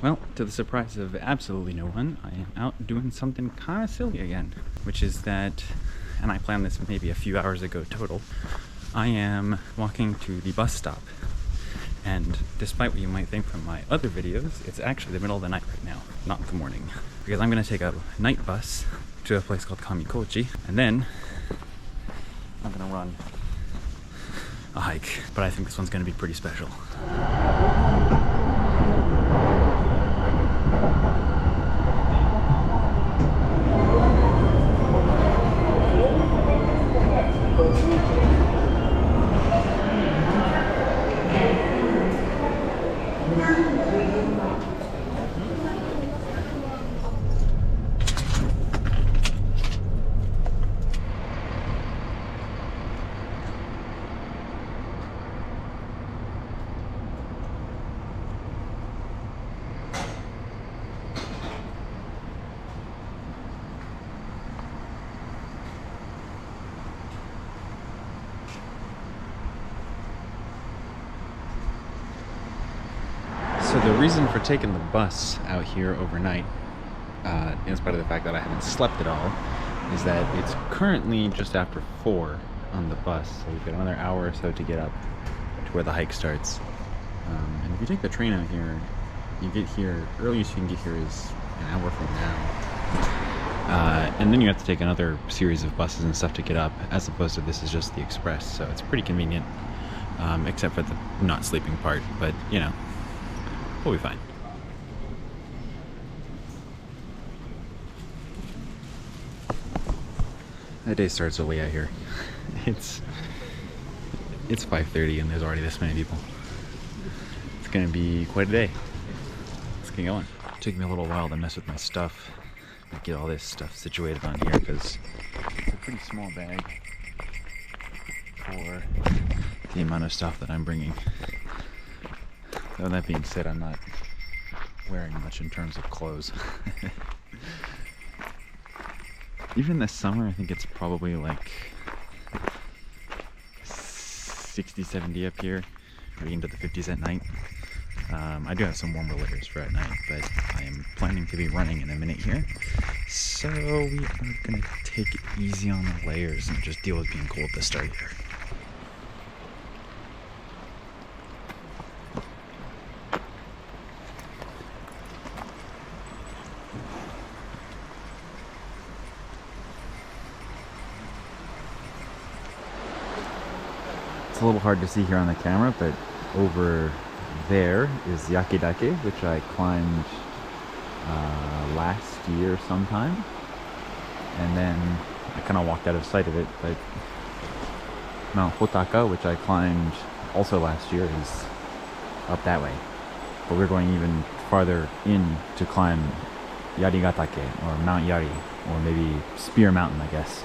Well, to the surprise of absolutely no one, I am out doing something kind of silly again, which is that, and I planned this maybe a few hours ago total, I am walking to the bus stop. And despite what you might think from my other videos, it's actually the middle of the night right now, not the morning. Because I'm gonna take a night bus to a place called Kamikochi, and then I'm gonna run a hike. But I think this one's gonna be pretty special. So the reason for taking the bus out here overnight, in spite of the fact that I haven't slept at all, is that it's currently just after 4 on the bus. So we've got another hour or so to get up to where the hike starts. And if you take the train out here, you get here, earliest you can get here is an hour from now. And then you have to take another series of buses and stuff to get up, as opposed to this is just the express. So it's pretty convenient, except for the not sleeping part, but you know. We'll be fine. The day starts early out here. It's 5:30 and there's already this many people. It's gonna be quite a day. Let's get going. It took me a little while to mess with my stuff, and get all this stuff situated on here because it's a pretty small bag for the amount of stuff that I'm bringing. Though that being said, I'm not wearing much in terms of clothes. Even this summer, I think it's probably like 60, 70 up here, maybe into the 50s at night. I do have some warmer layers for at night, but I am planning to be running in a minute here. So we are going to take it easy on the layers and just deal with being cold to start here. It's a little hard to see here on the camera, but over there is Yakidake, which I climbed last year sometime, and then I kind of walked out of sight of it, but Mount Hotaka, which I climbed also last year, is up that way. But we're going even farther in to climb Yarigatake, or Mount Yari, or maybe Spear Mountain, I guess.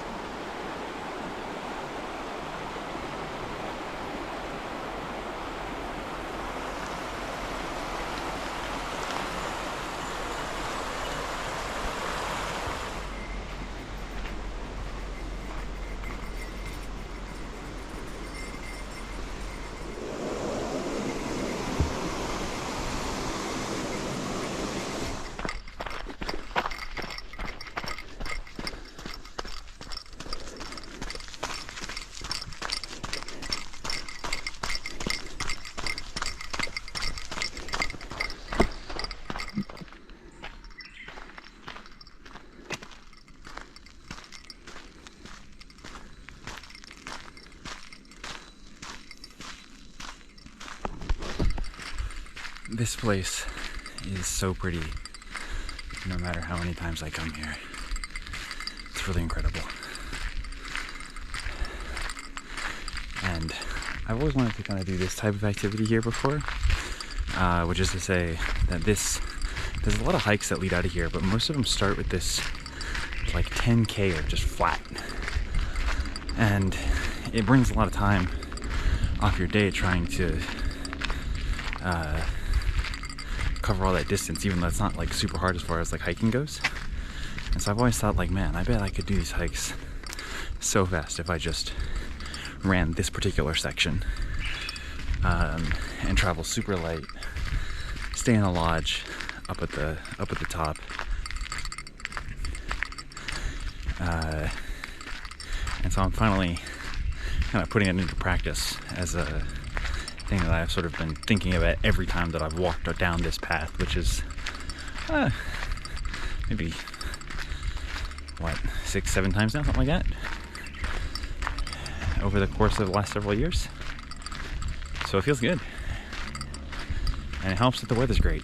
This place is so pretty, no matter how many times I come here. It's really incredible. And I've always wanted to kind of do this type of activity here before, which is to say that there's a lot of hikes that lead out of here, but most of them start with this like 10K of just flat. And it brings a lot of time off your day trying to cover all that distance, even though it's not like super hard as far as like hiking goes. And so I've always thought, like, man, I bet I could do these hikes so fast if I just ran this particular section and travel super light, stay in a lodge, up at the top. And so I'm finally kind of putting it into practice as a thing that I've sort of been thinking about every time that I've walked down this path, which is maybe, what, 6-7 times now, something like that, over the course of the last several years. So it feels good. And it helps that the weather's great.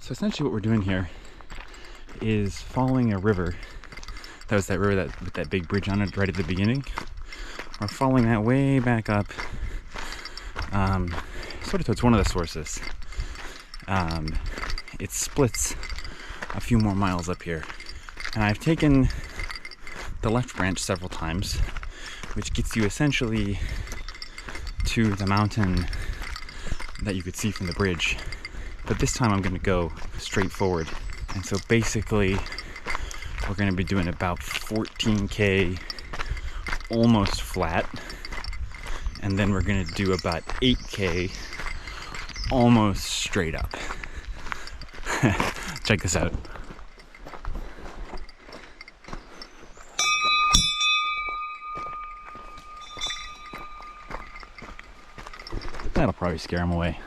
So essentially what we're doing here is following a river. That was that river with that big bridge on it right at the beginning. We're following that way back up, sort of towards one of the sources. It splits a few more miles up here. And I've taken the left branch several times, which gets you essentially to the mountain that you could see from the bridge. But this time I'm going to go straight forward. And so basically we're going to be doing about 14K almost flat. And then we're going to do about 8K almost straight up. Check this out. That'll probably scare him away.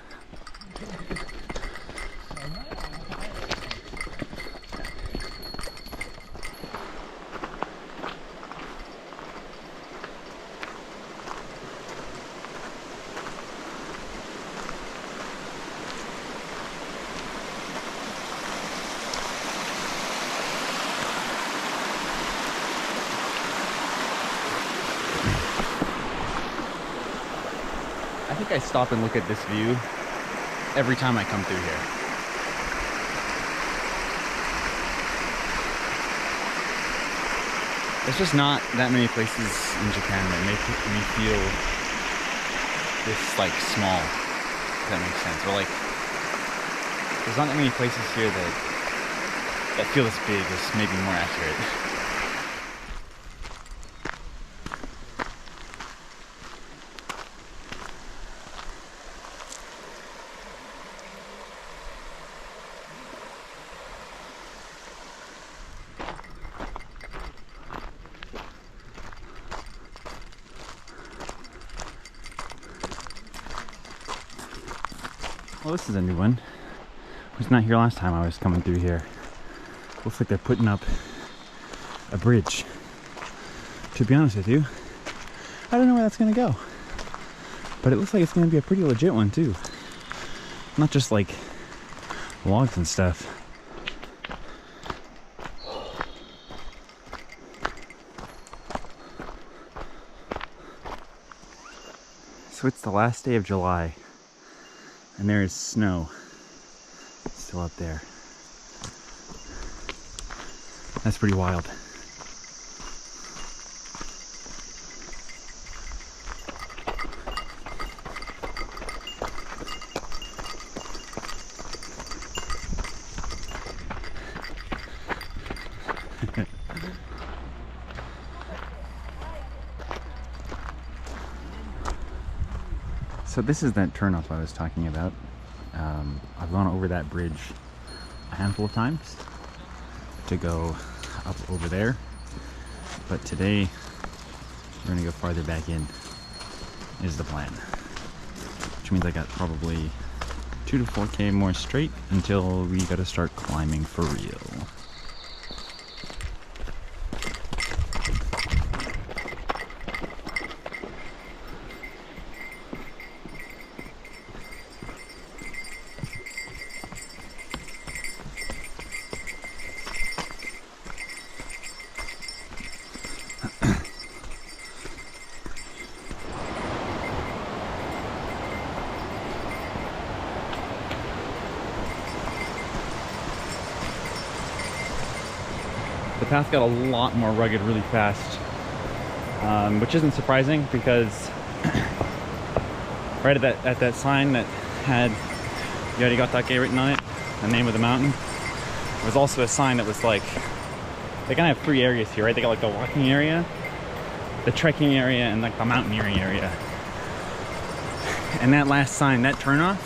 I think I stop and look at this view every time I come through here. There's just not that many places in Japan that make me feel this like small, if that makes sense. Or like, there's not that many places here that feel this big, is maybe more accurate. Well, this is a new one. I was not here last time I was coming through here. Looks like they're putting up a bridge. To be honest with you, I don't know where that's gonna go. But it looks like it's gonna be a pretty legit one too. Not just like logs and stuff. So it's the last day of July. And there is snow still up there. That's pretty wild. So this is that turnoff I was talking about. I've gone over that bridge a handful of times to go up over there, but today we're gonna go farther back in, is the plan. Which means I got probably 2 to 4K more straight until we gotta start climbing for real. The path got a lot more rugged really fast, which isn't surprising because right at that sign that had Yari written on it, the name of the mountain, there was also a sign that was like, they kind of have 3 areas here, right? They got like the walking area, the trekking area, and like the mountaineering area. And that last sign, that turnoff,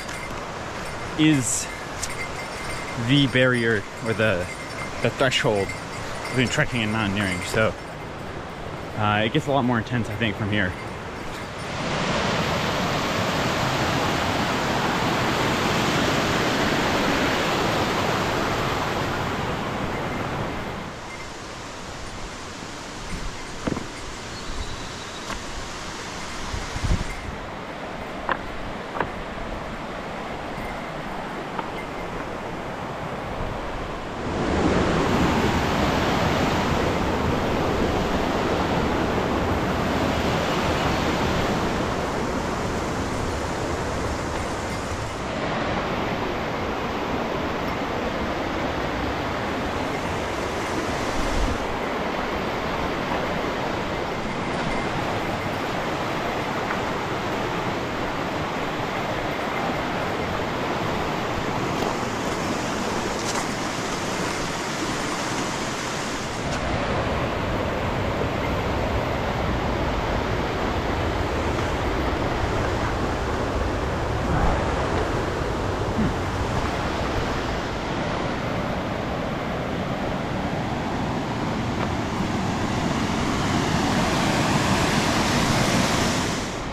is the barrier or the threshold between trekking and mountaineering. So it gets a lot more intense, I think, from here.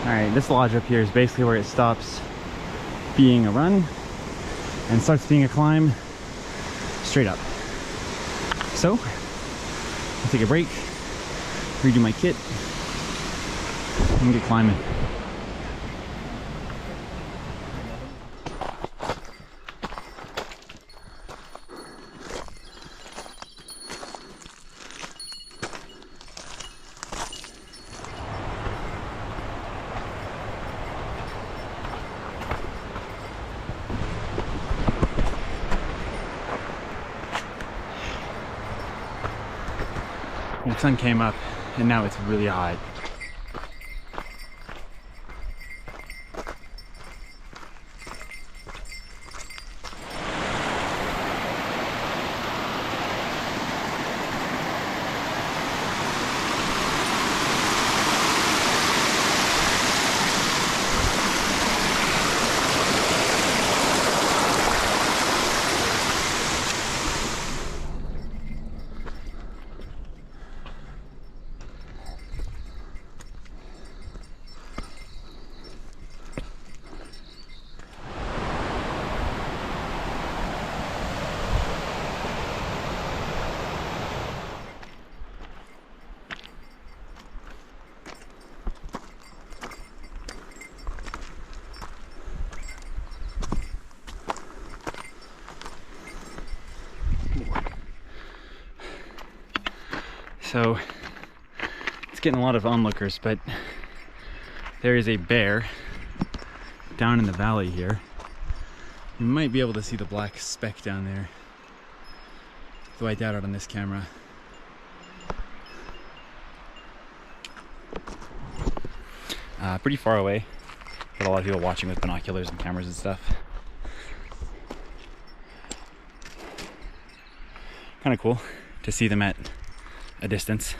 Alright, this lodge up here is basically where it stops being a run and starts being a climb straight up. So, I'll take a break, redo my kit, and get climbing. The sun came up and now it's really hot. So it's getting a lot of onlookers, but there is a bear down in the valley here. You might be able to see the black speck down there, though I doubt it on this camera. Pretty far away. Got a lot of people watching with binoculars and cameras and stuff. Kind of cool to see them at a distance.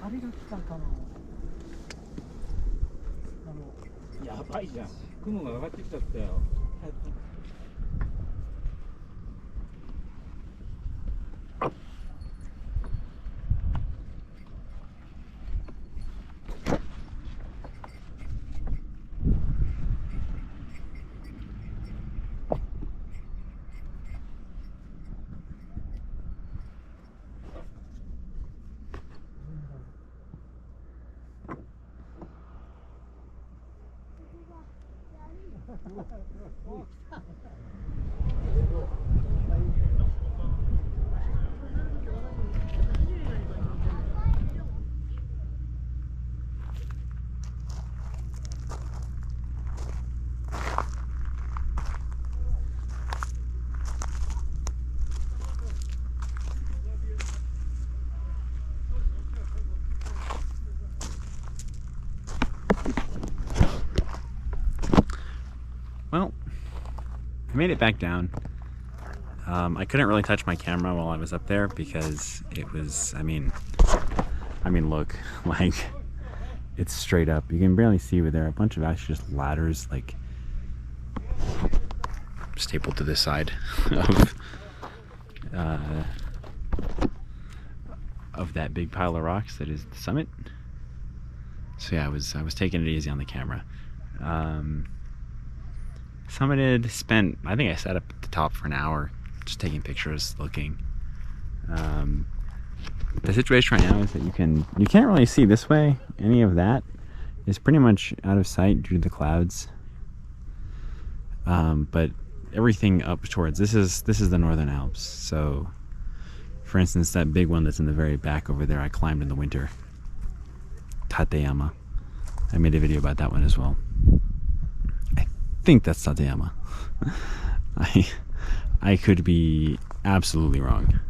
やばいじゃん。雲が上がってきちゃったよ。Well, I made it back down. I couldn't really touch my camera while I was up there because it was, I mean, look, like, it's straight up. You can barely see where there are a bunch of actually just ladders, like, stapled to this side of that big pile of rocks that is the summit. So yeah, I was taking it easy on the camera. Summited, spent, I think I sat up at the top for an hour just taking pictures, looking. The situation right now is that you can't really see this way. Any of that is pretty much out of sight due to the clouds. But everything up towards this is the Northern Alps. So for instance, that big one that's in the very back over there, I climbed in the winter. Tateyama. I made a video about that one as well. I think that's Tateyama. I could be absolutely wrong.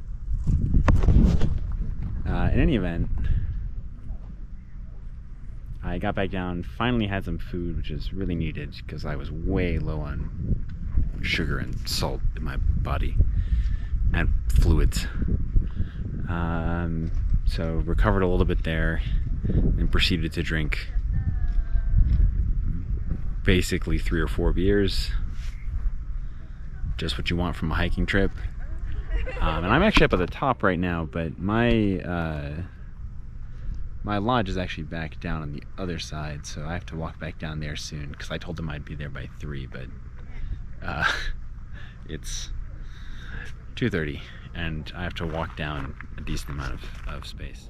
In any event, I got back down, finally had some food, which is really needed because I was way low on sugar and salt in my body and fluids. So recovered a little bit there and proceeded to drink basically 3 or 4 beers. Just what you want from a hiking trip. And I'm actually up at the top right now, but my lodge is actually back down on the other side, so I have to walk back down there soon because I told them I'd be there by 3, but it's 2:30 and I have to walk down a decent amount of space.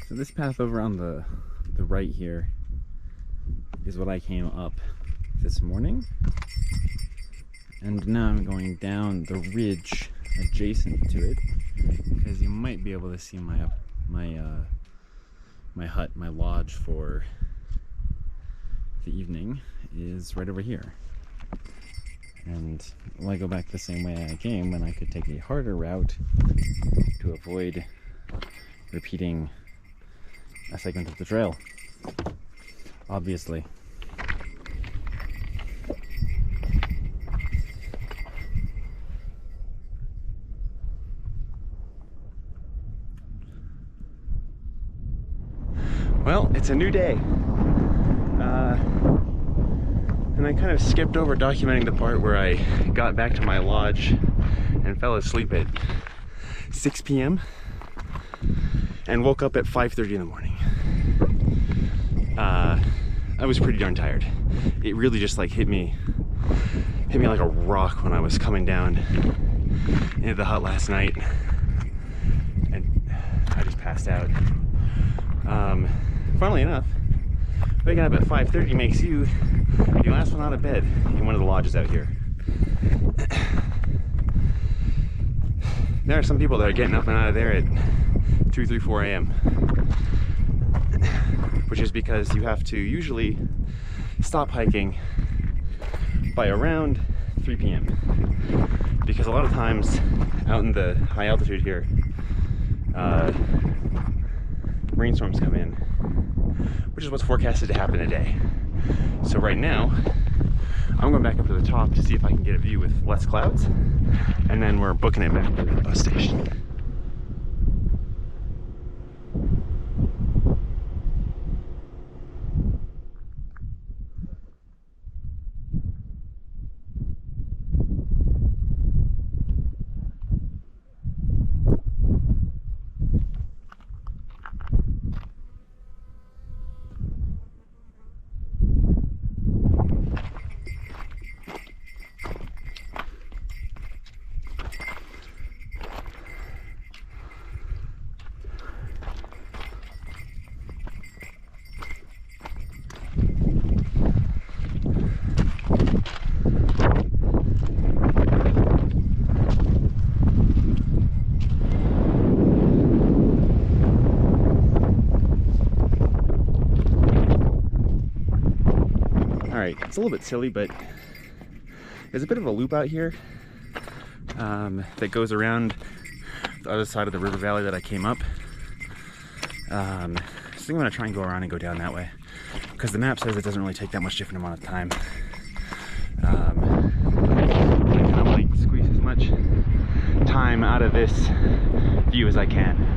So this path over on the right here is what I came up this morning, and now I'm going down the ridge adjacent to it because you might be able to see my hut, my lodge for the evening is right over here. And will I go back the same way I came when I could take a harder route to avoid repeating a segment of the trail? Obviously. Well, it's a new day. And I kind of skipped over documenting the part where I got back to my lodge and fell asleep at 6 p.m. and woke up at 5:30 in the morning. I was pretty darn tired. It really just like hit me like a rock when I was coming down into the hut last night, and I just passed out. Funnily enough, waking up at 5:30 makes you the last one out of bed in one of the lodges out here. there are some people that are getting up and out of there at 2, 3, 4 a.m. Which is because you have to usually stop hiking by around 3 p.m. Because a lot of times out in the high altitude here, rainstorms come in, which is what's forecasted to happen today. So right now, I'm going back up to the top to see if I can get a view with less clouds, and then we're booking it back to the bus station. Alright, it's a little bit silly, but there's a bit of a loop out here that goes around the other side of the river valley that I came up. So I think I'm going to try and go around and go down that way, because the map says it doesn't really take that much different amount of time. I kind of like squeeze as much time out of this view as I can.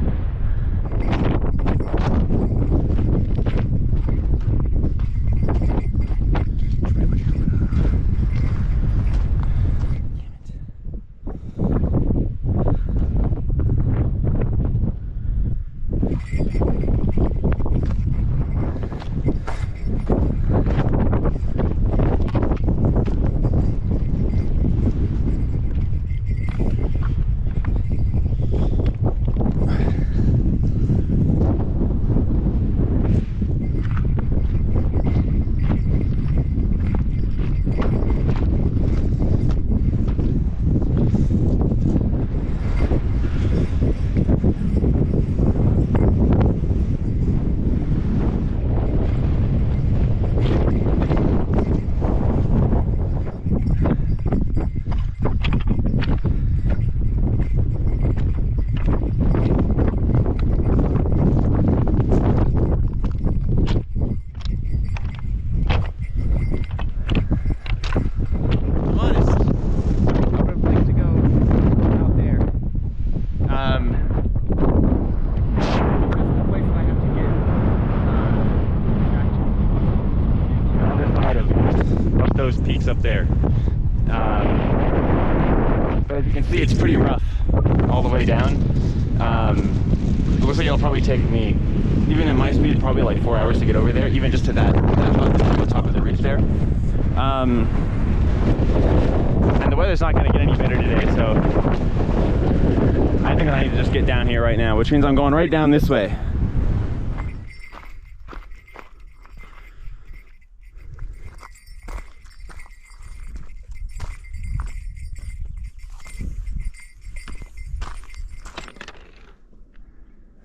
Those peaks up there, but as you can see, it's pretty rough all the way down. It looks like it'll probably take me, even at my speed, probably like 4 hours to get over there, even just to that top of the ridge there. And the weather's not going to get any better today, so I think I need to just get down here right now, which means I'm going right down this way.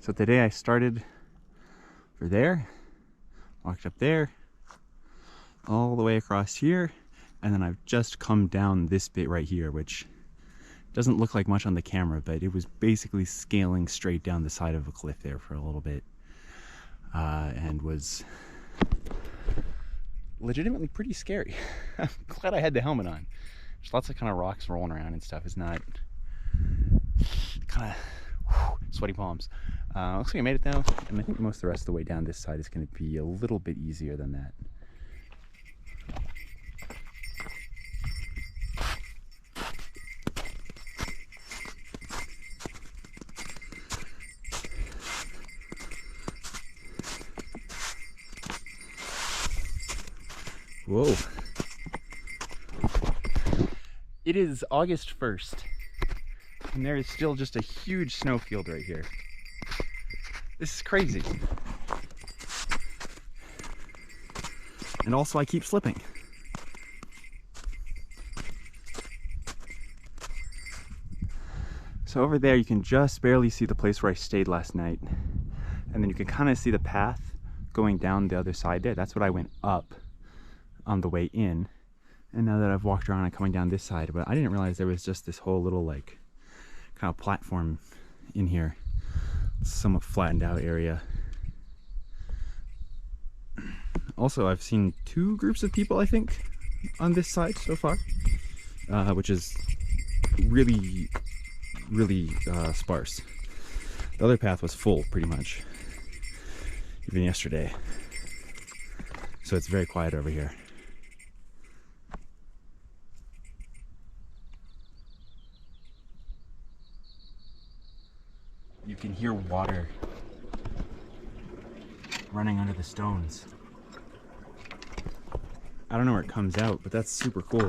So today I started for there, walked up there, all the way across here, and then I've just come down this bit right here, which doesn't look like much on the camera, but it was basically scaling straight down the side of a cliff there for a little bit, and was legitimately pretty scary. I'm glad I had the helmet on. There's lots of kind of rocks rolling around and stuff. It's not kind of sweaty palms. Looks like I made it though, and I think most of the rest of the way down this side is going to be a little bit easier than that. Whoa. It is August 1st, and there is still just a huge snowfield right here. This is crazy. And also I keep slipping. So over there you can just barely see the place where I stayed last night. And then you can kind of see the path going down the other side there. That's what I went up on the way in. And now that I've walked around, I'm coming down this side, but I didn't realize there was just this whole little like kind of platform in here. Somewhat flattened out area. Also, I've seen 2 groups of people, I think, on this side so far, which is really sparse. The other path was full pretty much, even yesterday. So it's very quiet over here. You can hear water running under the stones. I don't know where it comes out, but that's super cool.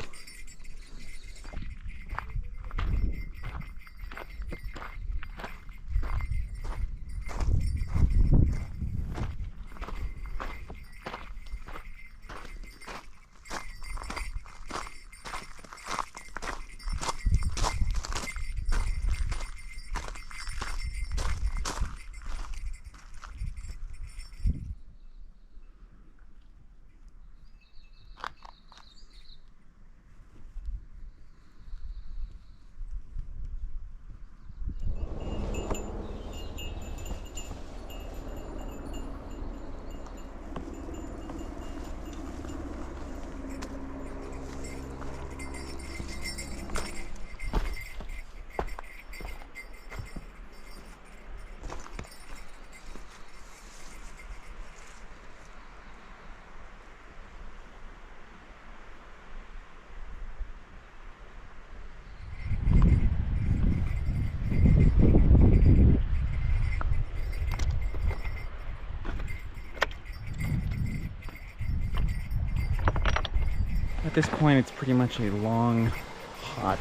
At this point, it's pretty much a long, hot,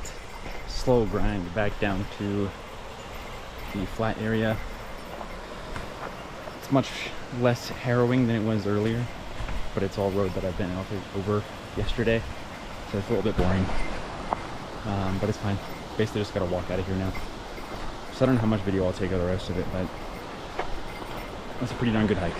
slow grind back down to the flat area. It's much less harrowing than it was earlier, but it's all road that I've been over yesterday, so it's a little bit boring. But it's fine. Basically just gotta walk out of here now. So I don't know how much video I'll take of the rest of it, but that's a pretty darn good hike.